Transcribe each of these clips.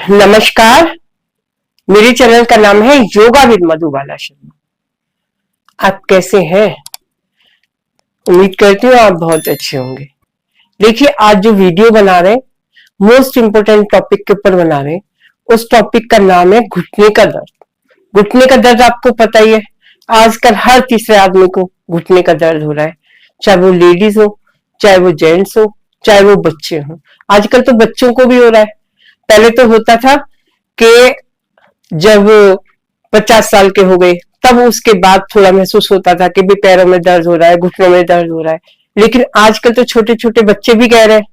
नमस्कार। मेरे चैनल का नाम है योगा विद मधुबाला शर्मा। आप कैसे हैं? उम्मीद करती हूँ आप बहुत अच्छे होंगे। देखिए, आज जो वीडियो बना रहे हैं मोस्ट इंपोर्टेंट टॉपिक के ऊपर बना रहे हैं। उस टॉपिक का नाम है घुटने का दर्द। घुटने का दर्द आपको पता ही है, आजकल हर तीसरे आदमी को घुटने का दर्द हो रहा है, चाहे वो लेडीज हो, चाहे वो जेंट्स हो, चाहे वो बच्चे हो। आजकल तो बच्चों को भी हो रहा है। पहले तो होता था कि जब 50 साल के हो गए तब उसके बाद थोड़ा महसूस होता था कि भी पैरों में दर्द हो रहा है, घुटनों में दर्द हो रहा है। लेकिन आजकल तो छोटे छोटे बच्चे भी कह रहे हैं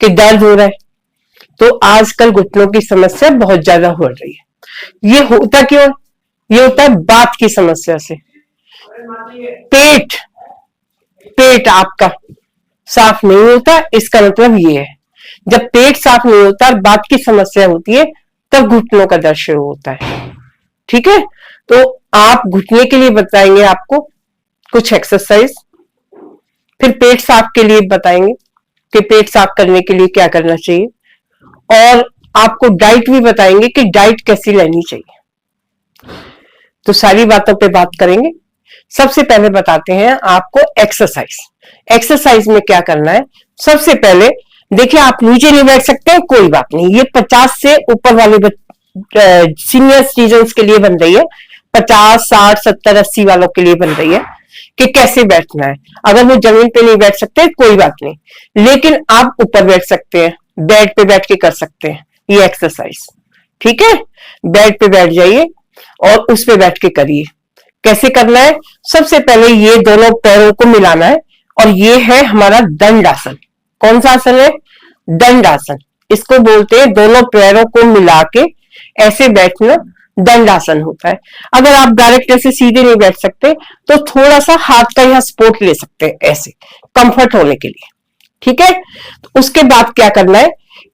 कि दर्द हो रहा है। तो आजकल घुटनों की समस्या बहुत ज्यादा हो रही है। ये होता क्यों? ये होता है बात की समस्या से। पेट पेट आपका साफ नहीं होता, इसका मतलब ये है। जब पेट साफ नहीं होता और बात की समस्या होती है तब घुटनों का दर्द शुरू होता है। ठीक है, तो आप घुटने के लिए बताएंगे आपको कुछ एक्सरसाइज, फिर पेट साफ के लिए बताएंगे कि पेट साफ करने के लिए क्या करना चाहिए, और आपको डाइट भी बताएंगे कि डाइट कैसी लेनी चाहिए। तो सारी बातों पे बात करेंगे। सबसे पहले बताते हैं आपको एक्सरसाइज। एक्सरसाइज में क्या करना है? सबसे पहले देखिए, आप नीचे नहीं बैठ सकते हैं, कोई बात नहीं। ये 50 से ऊपर वाले सीनियर सिटीजन के लिए बन रही है, 50, 60, 70, 80 वालों के लिए बन रही है कि कैसे बैठना है। अगर वो जमीन पे नहीं बैठ सकते कोई बात नहीं, लेकिन आप ऊपर बैठ सकते हैं, बेड पे बैठ के कर सकते हैं ये एक्सरसाइज। ठीक है, बेड पे बैठ जाइए और उस पे बैठ के करिए। कैसे करना है? सबसे पहले ये दोनों पैरों को मिलाना है, और ये है हमारा दंडासन। कौन सा आसन है? दंडासन। इसको बोलते हैं दोनों पैरों को मिला के ऐसे बैठना, दंडासन होता है। अगर आप डायरेक्ट ऐसे सीधे नहीं बैठ सकते तो थोड़ा सा हाथ का यहाँ सपोर्ट ले सकते हैं, ऐसे कंफर्ट होने के लिए। ठीक है, तो उसके बाद क्या करना है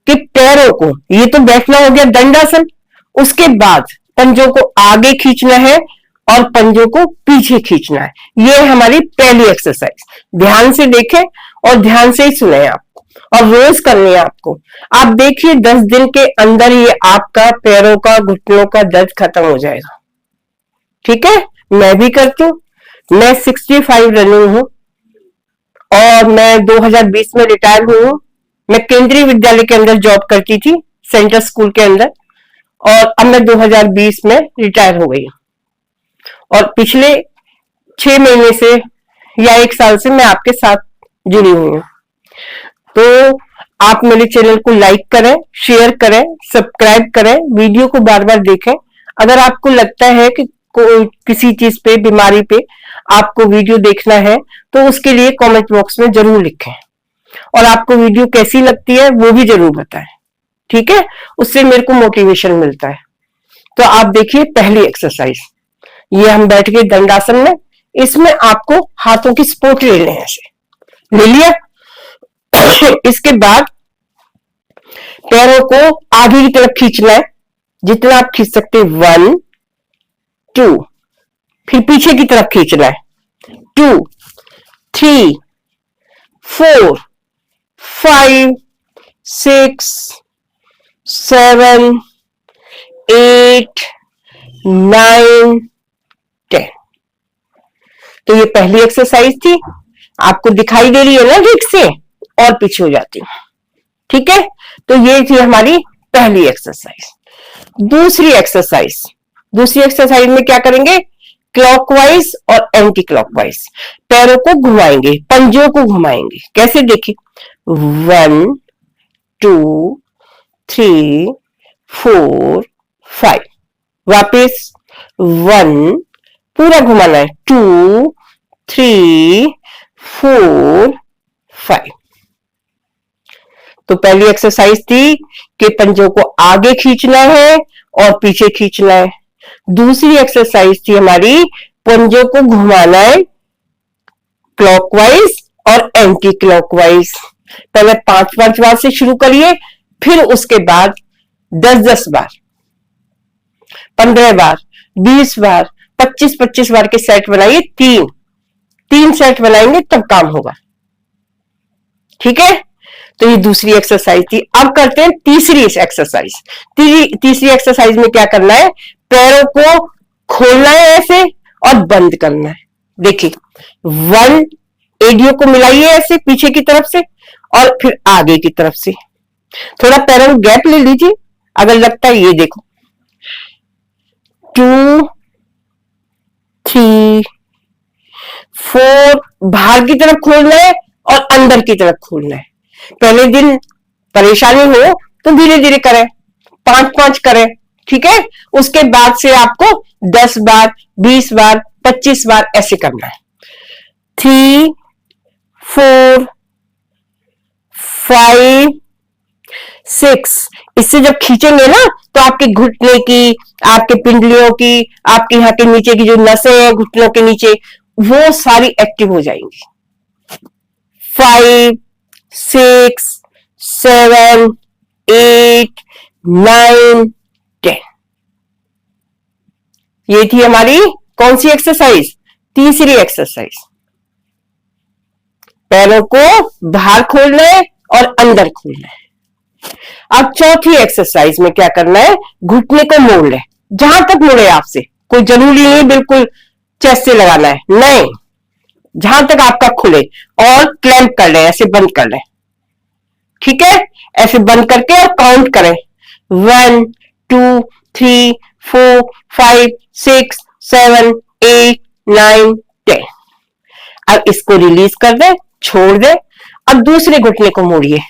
कि पैरों को, ये तो बैठना हो गया दंडासन, उसके बाद पंजों को आगे खींचना है और पंजों को पीछे खींचना है। ये है हमारी पहली एक्सरसाइज। ध्यान से देखें और ध्यान से ही सुने आप, और रोज करनी है आपको। आप देखिए 10 दिन के अंदर ये आपका पैरों का, घुटनों का दर्द खत्म हो जाएगा। ठीक है, मैं भी करती हूँ। मैं 65 रनिंग हूँ और मैं 2020 में रिटायर हुई हूँ। मैं केंद्रीय विद्यालय के अंदर जॉब करती थी, सेंट्रल स्कूल के अंदर, और अब मैं 2020 में रिटायर हो गई हूँ। और पिछले 6 महीने से या 1 साल से मैं आपके साथ जुड़ी हुई हूँ। तो आप मेरे चैनल को लाइक करें, शेयर करें, सब्सक्राइब करें, वीडियो को बार बार देखें। अगर आपको लगता है कि किसी चीज पे, बीमारी पे आपको वीडियो देखना है तो उसके लिए कमेंट बॉक्स में जरूर लिखें, और आपको वीडियो कैसी लगती है वो भी जरूर बताएं। ठीक है, उससे मेरे को मोटिवेशन मिलता है। तो आप देखिए पहली एक्सरसाइज, ये हम बैठ के दंडासन में, इसमें आपको हाथों की सपोर्ट लेने हैं। ऐसे ले लिया। इसके बाद पैरों को आगे की तरफ खींचना है, जितना आप खींच सकते हैं। 1, 2, फिर पीछे की तरफ खींचना है। 2, 3, 4, 5, 6, 7, 8, 9, 10। तो ये पहली एक्सरसाइज थी। आपको दिखाई दे रही है ना ठीक से? और पीछे हो जाती हूँ। ठीक है, तो ये थी हमारी पहली एक्सरसाइज। दूसरी एक्सरसाइज में क्या करेंगे? क्लॉकवाइज और एंटी क्लॉकवाइज पैरों को घुमाएंगे, पंजों को घुमाएंगे। कैसे? देखिए, 1, 2, 3, 4, 5। वापिस 1, पूरा घुमाना है। 2, 3, 4, 5। तो पहली एक्सरसाइज थी कि पंजों को आगे खींचना है और पीछे खींचना है। दूसरी एक्सरसाइज थी हमारी, पंजों को घुमाना है क्लॉकवाइज और एंटी क्लॉकवाइज। पहले 5-5 बार से शुरू करिए, फिर उसके बाद 10-10 बार, 15 बार, 20 बार, 25-25 बार के सेट बनाइए। 3 सेट बनाएंगे तब काम होगा। ठीक है, तो ये दूसरी एक्सरसाइज थी। अब करते हैं तीसरी एक्सरसाइज। तीसरी एक्सरसाइज में क्या करना है, पैरों को खोलना है ऐसे और बंद करना है। देखिए, वन एडियो को मिलाइए ऐसे पीछे की तरफ से और फिर आगे की तरफ से। थोड़ा पैरों में गैप ले लीजिए अगर लगता है। ये देखो, 2 3 4 बाहर की तरफ खोलना है और अंदर की तरफ खोलना है। पहले दिन परेशानी हो तो धीरे धीरे करें, 5-5 करें, ठीक है। उसके बाद से आपको 10 बार, 20 बार, 25 बार ऐसे करना है। 3 4 5 6। इससे जब खींचेंगे ना तो आपके घुटने की, आपके पिंडलियों की, आपके यहाँ के नीचे की जो नसें हैं घुटनों के नीचे, वो सारी एक्टिव हो जाएंगी। 5 6 7 8 9 10। ये थी हमारी कौन सी एक्सरसाइज, तीसरी एक्सरसाइज। पैरों को बाहर खोलना है और अंदर खोलना है। अब चौथी एक्सरसाइज में क्या करना है, घुटने को मोड़ ले, जहां तक मुड़े आपसे, कोई जरूरी नहीं बिल्कुल चेस्ट से लगाना है, नहीं, जहां तक आपका खुले, और क्लैंप कर ले, ऐसे बंद कर ले, ठीक है। ऐसे बंद करके और काउंट करें, 1 2 3 4 5 6 7 8 9 10। अब इसको रिलीज कर दे, छोड़ दे। अब दूसरे घुटने को मोड़िए,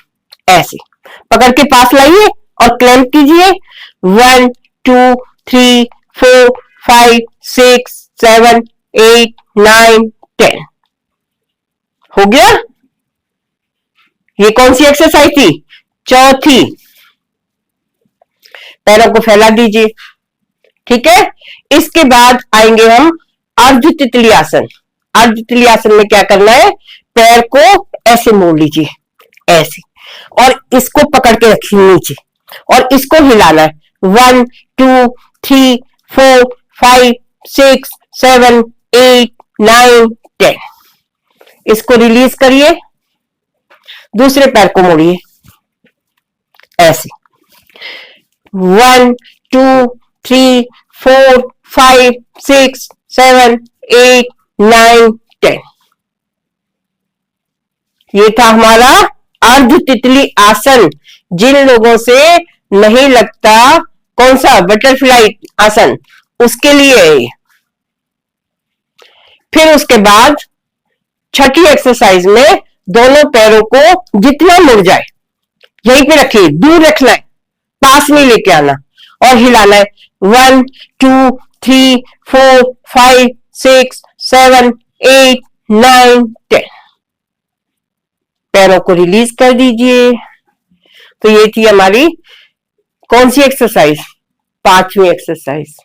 ऐसे पकड़ के पास लाइए और क्लैंप कीजिए। 1 2 3 4 5 6 7 8 9 10। हो गया। ये कौन सी एक्सरसाइज थी, चौथी। पैरों को फैला दीजिए, ठीक है। इसके बाद आएंगे हम अर्ध तितली आसन। अर्ध तितली आसन में क्या करना है, पैर को ऐसे मोड़ लीजिए, ऐसे, और इसको पकड़ के रखिए नीचे और इसको हिलाना है। 1 2 3 4 5 6 7 8 9 10। इसको रिलीज करिए, दूसरे पैर को मोड़िए ऐसे। 1 2 3 4 5 6 7 8 9 10। ये था हमारा अर्ध तितली आसन। जिन लोगों से नहीं लगता कौन सा बटरफ्लाई आसन, उसके लिए। फिर उसके बाद छठी एक्सरसाइज में दोनों पैरों को जितना मुड़ जाए यहीं पे रखिए, दूर रखना है, पास नहीं लेके आना, और हिलाना है। 1 2 3 4 5 6 7 8 9 10। पैरों को रिलीज कर दीजिए। तो ये थी हमारी कौन सी एक्सरसाइज, पांचवी एक्सरसाइज,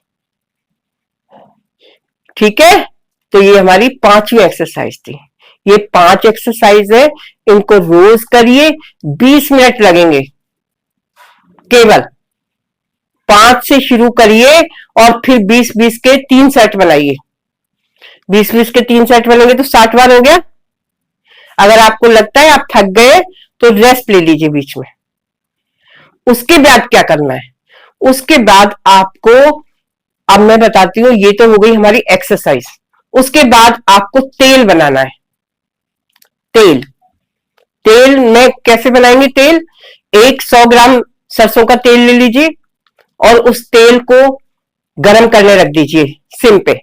ठीक है। तो ये हमारी पांचवी एक्सरसाइज थी। ये 5 एक्सरसाइज है, इनको रोज करिए, 20 मिनट लगेंगे केवल। 5 से शुरू करिए और फिर 20-20 के 3 सेट बनाइए। 20-20 के 3 सेट बनेंगे तो 60 बार हो गया। अगर आपको लगता है आप थक गए तो रेस्ट ले लीजिए बीच में। उसके बाद क्या करना है, उसके बाद आपको, अब मैं बताती हूँ, ये तो हो गई हमारी एक्सरसाइज। उसके बाद आपको तेल बनाना है। तेल में कैसे बनाएंगे तेल, 100 ग्राम सरसों का तेल ले लीजिए और उस तेल को गरम करने रख दीजिए सिम पे,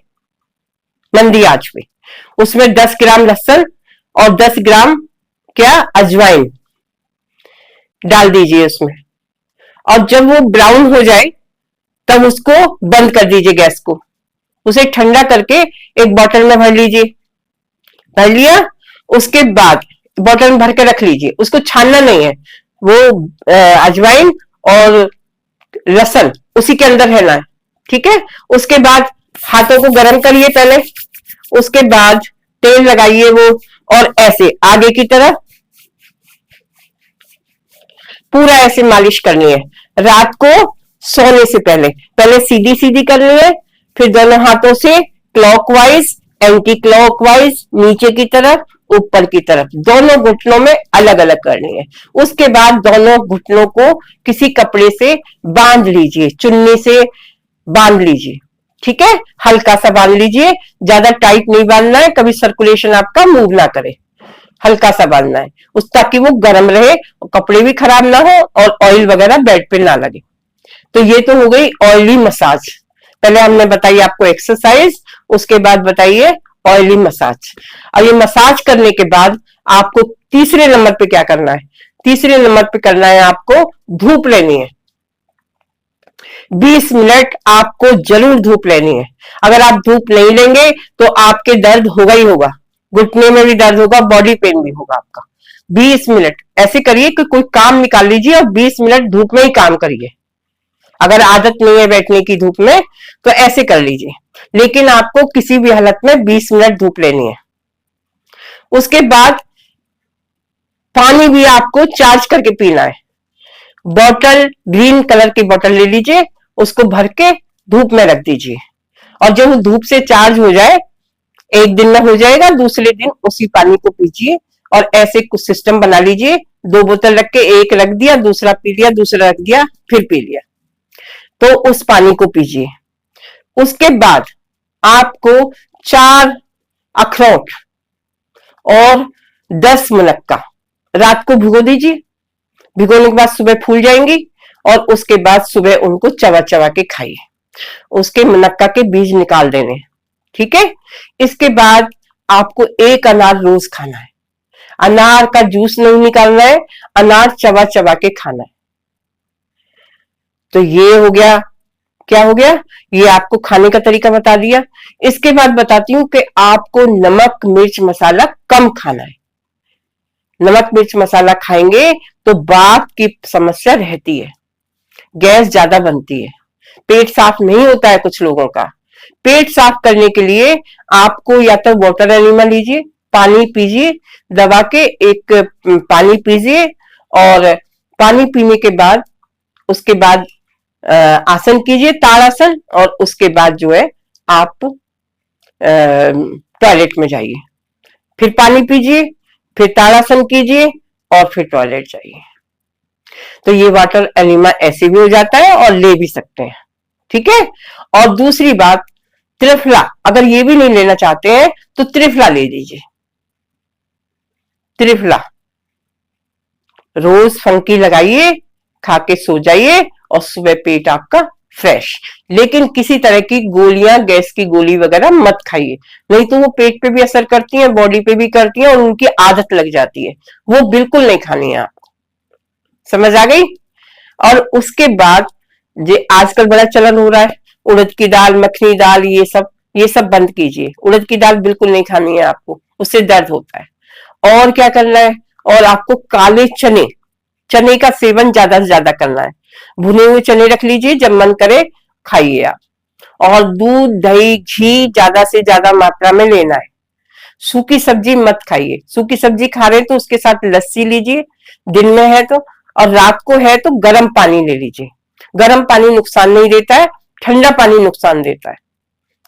मंदी आंच पे। उसमें 10 ग्राम लहसुन और 10 ग्राम क्या अजवाइन डाल दीजिए उसमें, और जब वो ब्राउन हो जाए तब उसको बंद कर दीजिए गैस को। उसे ठंडा करके एक बोतल में भर लीजिए। भर लिया, उसके बाद बोतल में भर के रख लीजिए। उसको छानना नहीं है, वो अजवाइन और लहसुन उसी के अंदर रहना है, ठीक है। उसके बाद हाथों को गर्म करिए पहले, उसके बाद तेल लगाइए वो, और ऐसे आगे की तरफ पूरा ऐसे मालिश करनी है। रात को सोने से पहले सीधी सीधी करनी है, फिर दोनों हाथों से क्लॉकवाइज, एंटी क्लॉकवाइज नीचे की तरफ, ऊपर की तरफ, दोनों घुटनों में अलग अलग करनी है। उसके बाद दोनों घुटनों को किसी कपड़े से बांध लीजिए, चुन्नी से बांध लीजिए, ठीक है, हल्का सा बांध लीजिए, ज्यादा टाइट नहीं बांधना है, कभी सर्कुलेशन आपका मूव ना करे, हल्का सा बांधना है उस, ताकि वो गर्म रहे, कपड़े भी खराब ना हो और ऑयल वगैरह बेड पे ना लगे। तो ये तो हो गई ऑयली मसाज। पहले हमने बताई आपको एक्सरसाइज, उसके बाद बताइए ऑयली मसाज। और ये मसाज करने के बाद आपको तीसरे नंबर पे क्या करना है? तीसरे नंबर पे करना है आपको धूप लेनी है। 20 मिनट आपको जरूर धूप लेनी है। अगर आप धूप नहीं लेंगे तो आपके दर्द होगा ही होगा, घुटने में भी दर्द होगा, बॉडी पेन भी होगा आपका। 20 मिनट ऐसे करिए कि कोई काम निकाल लीजिए और 20 मिनट धूप में ही काम करिए। अगर आदत नहीं है बैठने की धूप में तो ऐसे कर लीजिए, लेकिन आपको किसी भी हालत में 20 मिनट धूप लेनी है। उसके बाद पानी भी आपको चार्ज करके पीना है। बॉटल ग्रीन कलर की बॉटल ले लीजिए, उसको भर के धूप में रख दीजिए, और जब धूप से चार्ज हो जाए, एक दिन में हो जाएगा, दूसरे दिन उसी पानी को पीजिए। और ऐसे कुछ सिस्टम बना लीजिए, 2 बोतल रख के, एक रख दिया, दूसरा पी लिया, दूसरा रख दिया, फिर पी लिया, तो उस पानी को पीजिए। उसके बाद आपको 4 अखरोट और 10 मुनक्का रात को भिगो दीजिए। भिगोने के बाद सुबह फूल जाएंगी, और उसके बाद सुबह उनको चबा चबा के खाइए। उसके मुनक्का के बीज निकाल देने, ठीक है। इसके बाद आपको 1 अनार रोज खाना है। अनार का जूस नहीं निकालना है, अनार चबा चबा के खाना है। तो ये हो गया, क्या हो गया, ये आपको खाने का तरीका बता दिया। इसके बाद बताती हूँ कि आपको नमक मिर्च मसाला कम खाना है। नमक मिर्च मसाला खाएंगे तो वात की समस्या रहती है, गैस ज्यादा बनती है, पेट साफ नहीं होता है कुछ लोगों का। पेट साफ करने के लिए आपको या तो वाटर एनिमा लीजिए, पानी पीजिए, दबा के एक पानी पीजिए, और पानी पीने के बाद उसके बाद आसन कीजिए, ताड़ासन, और उसके बाद जो है आप टॉयलेट में जाइए, फिर पानी पीजिए, फिर ताड़ासन कीजिए, और फिर टॉयलेट जाइए। तो ये वाटर एनिमा ऐसे भी हो जाता है और ले भी सकते हैं, ठीक है। और दूसरी बात, त्रिफला, अगर ये भी नहीं लेना चाहते हैं तो त्रिफला ले लीजिए। त्रिफला रोज फंकी लगाइए, खा के सो जाइए, और सुबह पेट आपका फ्रेश। लेकिन किसी तरह की गोलियां, गैस की गोली वगैरह मत खाइए, नहीं तो वो पेट पे भी असर करती हैं, बॉडी पे भी करती हैं, और उनकी आदत लग जाती है, वो बिल्कुल नहीं खानी है आपको। समझ आ गई? और उसके बाद जो आजकल बड़ा चलन हो रहा है, उड़द की दाल, मखनी दाल, ये सब बंद कीजिए। उड़द की दाल बिल्कुल नहीं खानी है आपको, उससे दर्द होता है। और क्या करना है, और आपको काले चने, चने का सेवन ज्यादा से ज्यादा करना है। भुने हुए चने रख लीजिए, जब मन करे खाइए आप। और दूध दही घी ज्यादा से ज्यादा मात्रा में लेना है। सूखी सब्जी मत खाइए, सूखी सब्जी खा रहे हैं तो उसके साथ लस्सी लीजिए, दिन में है तो, और रात को है तो गर्म पानी ले लीजिए। गर्म पानी नुकसान नहीं देता है, ठंडा पानी नुकसान देता है।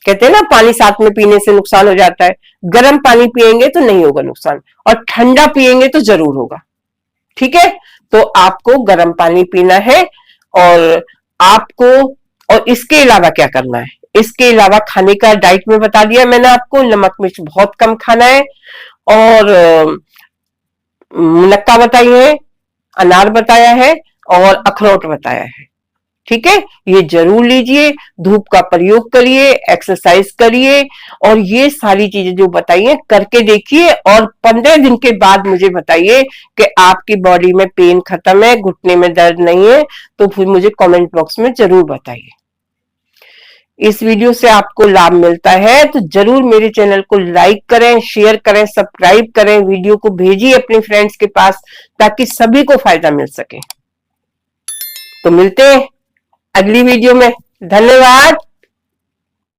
कहते हैं ना पानी साथ में पीने से नुकसान हो जाता है, गर्म पानी पिएंगे तो नहीं होगा नुकसान, और ठंडा पिएंगे तो जरूर होगा, ठीक है। तो आपको गर्म पानी पीना है, और आपको, और इसके अलावा क्या करना है, इसके अलावा खाने का डाइट में बता दिया मैंने आपको, नमक मिर्च बहुत कम खाना है, और मुनक्का बताई है, अनार बताया है, और अखरोट बताया है, ठीक है। ये जरूर लीजिए, धूप का प्रयोग करिए, एक्सरसाइज करिए, और ये सारी चीजें जो बताइए करके देखिए, और 15 दिन के बाद मुझे बताइए कि आपकी बॉडी में पेन खत्म है, घुटने में दर्द नहीं है, तो फिर मुझे कमेंट बॉक्स में जरूर बताइए। इस वीडियो से आपको लाभ मिलता है तो जरूर मेरे चैनल को लाइक करें, शेयर करें, सब्सक्राइब करें, वीडियो को भेजिए अपने फ्रेंड्स के पास, ताकि सभी को फायदा मिल सके। तो मिलते हैं अगली वीडियो में, धन्यवाद।